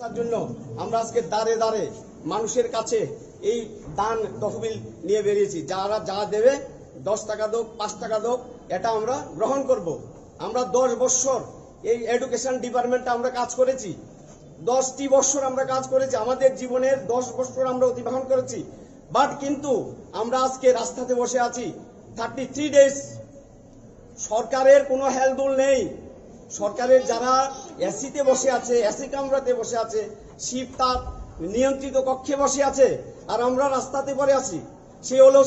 তার জন্য আমরা আজকে দাঁড়ে দাঁড়ে মানুষের কাছে এই দান তহবিল নিয়ে বেরিয়েছি। যারা যা দেবে 10 টাকা হোক 5 টাকা হোক এটা আমরা গ্রহণ করব। আমরা 10 বছর এই এডুকেশন ডিপার্টমেন্টে আমরা কাজ করেছি, 10টি বছর আমরা কাজ করেছি, আমাদের জীবনের 10 বছর আমরা অতিবাহন করেছি। বাট কিন্তু আমরা আজকে রাস্তাতে বসে আছি 33 ডেজ। সরকারের কোনো হেলদোল নেই। সরকারের যারা এসিতে বসে আছে, এসি কামরাতে বসে আছে, শীত তাপ নিয়ন্ত্রিত কক্ষে বসে আছে, আর আমরা রাস্তাতে পড়ে আছি। সে হলো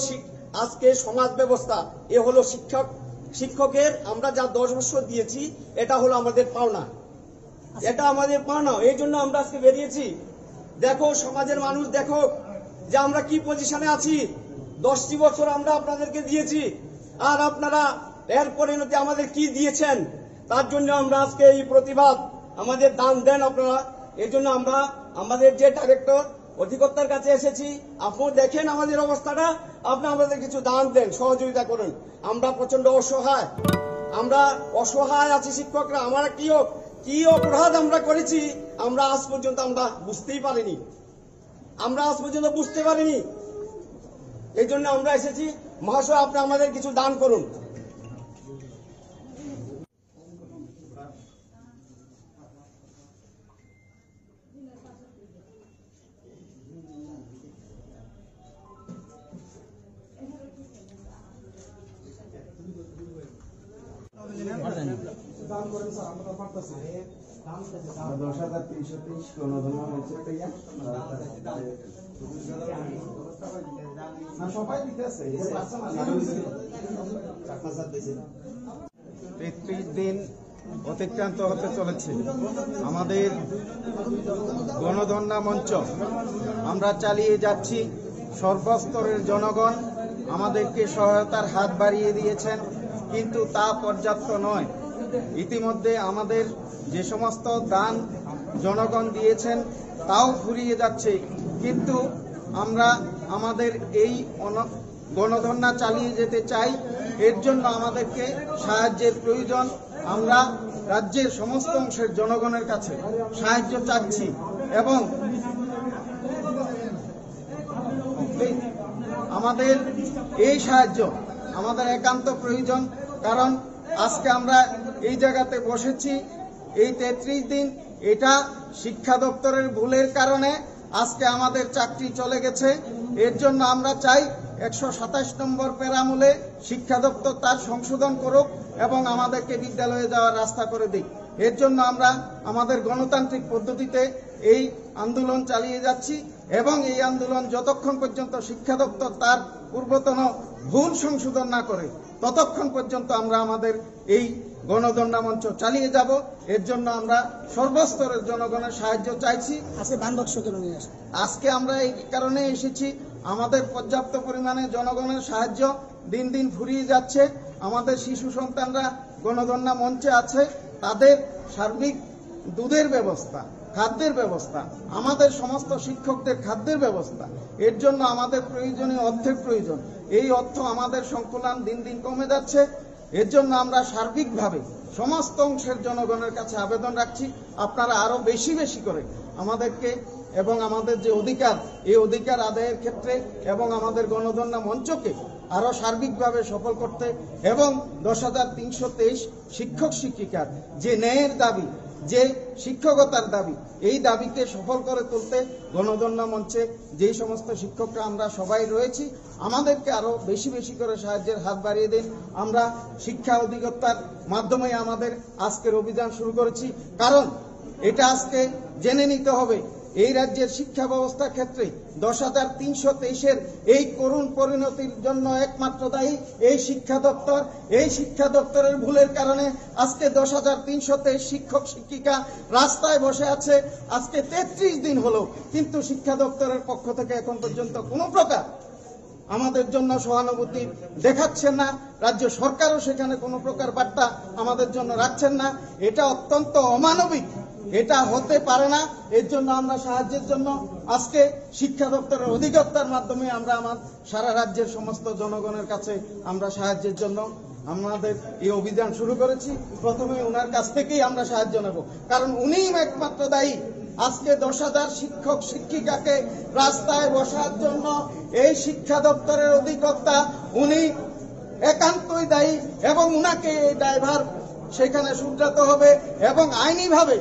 আজকে সমাজ ব্যবস্থা, এ হলো শিক্ষকের আমরা যা 10 বছর দিয়েছি এটা হলো আমাদের পাওনা, এটা আমাদের পাওনা। এই জন্য আমরা আজকে বেরিয়েছি। দেখো সমাজের মানুষ, দেখো যে আমরা কি পজিশনে আছি। 10টি বছর আমরা আপনাদেরকে দিয়েছি, আর আপনারা এর পরিণতি আমাদের কি দিয়েছেন। তার জন্য আমরা আজকে এই প্রতিবাদ, আমাদের দান দেন আপনারা। এই জন্য আমরা আমাদের যে ডাইরেক্টর অধিকর্তার কাছে এসেছি, আপনি দেখেন আমাদের অবস্থাটা, আপনি আমাদের কিছু দান দেন, সহযোগিতা করুন। আমরা প্রচন্ড অসহায়, আমরা অসহায় আছি শিক্ষকরা। আমরা কি অপরাধ আমরা করেছি আমরা আজ পর্যন্ত আমরা বুঝতেই পারিনি, এই জন্য আমরা এসেছি। মহাশয়, আপনি আমাদের কিছু দান করুন। দান করেন স্যার, আমরা পারতেছি। 10,323 গণধর্ম হয়েছে না, সবাই দিতেছে। 33 দিন অতিক্রান্ত হতে চলেছে। আমাদের গণধর্ণা মঞ্চ আমরা চালিয়ে যাচ্ছি। সর্বস্তরের জনগণ আমাদেরকে সহায়তার হাত বাড়িয়ে দিয়েছেন, কিন্তু তা পর্যাপ্ত নয়। ইতিমধ্যে আমাদের যে সমস্ত দান জনগণ দিয়েছেন তাও ফুরিয়ে যাচ্ছে, কিন্তু আমরা আমাদের এই গণধর্ণা চালিয়ে যেতে চাই। এর জন্য আমাদেরকে সাহায্যের প্রয়োজন। আমরা রাজ্যের সমস্ত অংশের জনগণের কাছে সাহায্য চাচ্ছি, এবং আমাদের এই সাহায্য আমাদের একান্ত প্রয়োজন। কারণ আজকে আমরা এই জায়গাতে বসেছি এই 33 দিন, এটা শিক্ষা দপ্তরের ভুলের কারণে আজকে আমাদের চাকরি চলে গেছে। এর জন্য আমরা চাই 127 নম্বর প্যারামূলে শিক্ষা দপ্তর তার সংশোধন করুক এবং আমাদেরকে বিদ্যালয়ে যাওয়ার রাস্তা করে দিক। এর জন্য আমরা আমাদের গণতান্ত্রিক পদ্ধতিতে এই আন্দোলন চালিয়ে যাচ্ছি, এবং এই আন্দোলন যতক্ষণ পর্যন্ত শিক্ষা দপ্তর তার পূর্বতন ভুল সংশোধন না করে ততক্ষণ পর্যন্ত আমরা আমাদের এই গণধর্ণা মঞ্চ চালিয়ে যাব। এর জন্য আমরা সর্বস্তরের জনগণের সাহায্য চাইছি। আজকে আমরা এই কারণে এসেছি, আমাদের পর্যাপ্ত পরিমাণে জনগণের সাহায্য দিন দিন ফুরিয়ে যাচ্ছে। আমাদের শিশু সন্তানরা গণধর্ণা মঞ্চে আছে, তাদের সার্বিক দুধের ব্যবস্থা, খাদ্যের ব্যবস্থা, আমাদের সমস্ত শিক্ষকদের খাদ্যের ব্যবস্থা, এর জন্য আমাদের প্রয়োজনীয় অর্থের প্রয়োজন। এই অর্থ আমাদের সংকুলান দিন দিন কমে যাচ্ছে। এর জন্য আমরা সার্বিকভাবে সমস্ত অংশের জনগণের কাছে আবেদন রাখছি, আপনারা আরো বেশি বেশি করে আমাদেরকে এবং আমাদের যে অধিকার, এই অধিকার আদায়ের ক্ষেত্রে এবং আমাদের গণধর্ণা মঞ্চকে আরো সার্বিকভাবে সফল করতে, এবং 10,323 শিক্ষক শিক্ষিকার যে ন্যায়ের দাবি, যে শিক্ষকতার দাবি, এই দাবিকে সফল করে তুলতে গণধর্ণা মঞ্চে যেই সমস্ত শিক্ষকরা আমরা সবাই রয়েছি, আমাদেরকে আরো বেশি বেশি করে সাহায্যের হাত বাড়িয়ে দিন। আমরা শিক্ষা অধিকর্তার মাধ্যমে আমাদের আজকের অভিযান শুরু করেছি, কারণ এটা আজকে জেনে নিতে হবে এই রাজ্যের শিক্ষা ব্যবস্থার ক্ষেত্রে 10,323-এর এই করুণ পরিণতির জন্য একমাত্র দায়ী এই শিক্ষা দপ্তর। এই শিক্ষা দপ্তরের ভুলের কারণে আজকে 10,323 শিক্ষক শিক্ষিকা রাস্তায় বসে আছে। আজকে 33 দিন হলো, কিন্তু শিক্ষা দপ্তরের পক্ষ থেকে এখন পর্যন্ত কোনো প্রকার আমাদের জন্য সহানুভূতি দেখাচ্ছেন না। রাজ্য সরকারও সেখানে কোনো প্রকার বার্তা আমাদের জন্য রাখছেন না। এটা অত্যন্ত অমানবিক, এটা হতে পারে না। এর জন্য আমরা সাহায্যের জন্য আজকে শিক্ষা দপ্তরের অধিকর্তার মাধ্যমে আমরা সারা রাজ্যের সমস্ত জনগণের কাছে আমরা সাহায্যের জন্য আমাদের এই অভিযান শুরু করেছি। প্রথমে ওনার কাছ থেকেই আমরা সাহায্য নেব, কারণ উনিই একমাত্র দায়ী আজকে 10,000 শিক্ষক শিক্ষিকাকে রাস্তায় বসার জন্য। এই শিক্ষা দপ্তরের অধিকর্তা উনি একান্তই দায়ী, এবং উনাকে এই দায়ভার সেখানে শুধরাতে হবে। এবং আইনিভাবে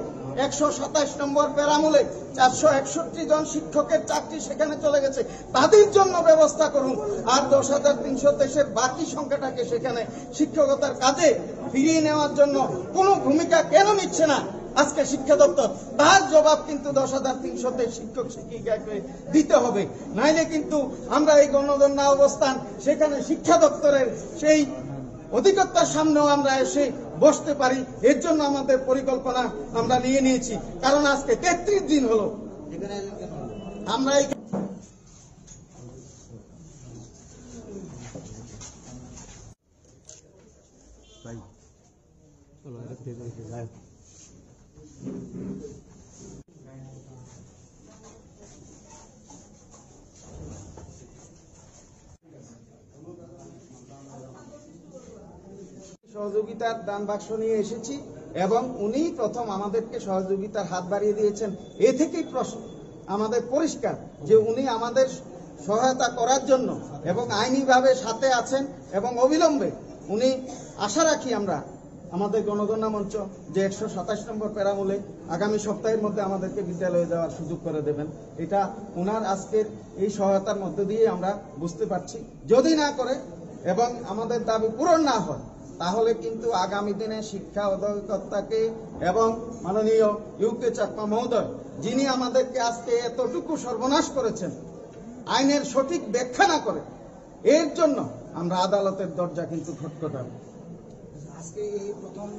127 নম্বর প্যারামূলে 461 জন শিক্ষকের চাকরি সেখানে চলে গেছে, তাদের জন্য ব্যবস্থা করুন। আর 10,323-এর বাকি সংখ্যাটাকে সেখানে শিক্ষকতার কাজে ফিরিয়ে নেওয়ার জন্য কোনো ভূমিকা কেন নিচ্ছে না আজকে শিক্ষা দপ্তর? তার জবাব কিন্তু 10,323 শিক্ষক শিক্ষিকাকে দিতে হবে, নাইলে কিন্তু আমরা এই গণধর্ণা অবস্থান সেখানে শিক্ষা দপ্তরের সেই অধিকর্তার সামনেও আমরা এসে বসতে পারি। এর জন্য আমাদের পরিকল্পনা আমরা নিয়ে নিয়েছি, কারণ আজকে 33 দিন হলো আমরা সহযোগিতার দান বাক্স নিয়ে এসেছি, এবং উনি প্রথম আমাদেরকে সহযোগিতার হাত বাড়িয়ে দিয়েছেন। এ থেকেই প্রশ্ন আমাদের পরিষ্কার যে উনি আমাদের সহায়তা করার জন্য এবং আইনিভাবে সাথে আছেন, এবং অবিলম্বে উনি আশা রাখি আমরা আমাদের গণধর্ণা মঞ্চ যে 127 নম্বর প্যারামূলে আগামী সপ্তাহের মধ্যে আমাদেরকে বিদ্যালয়ে যাওয়ার সুযোগ করে দেবেন। এটা ওনার আজকের এই সহায়তার মধ্যে দিয়ে আমরা বুঝতে পারছি। যদি না করে এবং আমাদের দাবি পূরণ না হয়, তাহলে কিন্তু আগামী দিনে শিক্ষা অধিকর্তাকে এবং মাননীয় ইউকে চাকমা মহোদয়, যিনি আমাদেরকে আজকে এতটুকু সর্বনাশ করেছেন আইনের সঠিক ব্যাখ্যা না করে, এর জন্য আমরা আদালতের দরজা কিন্তু খটখটাবো। আজকে এই প্রথম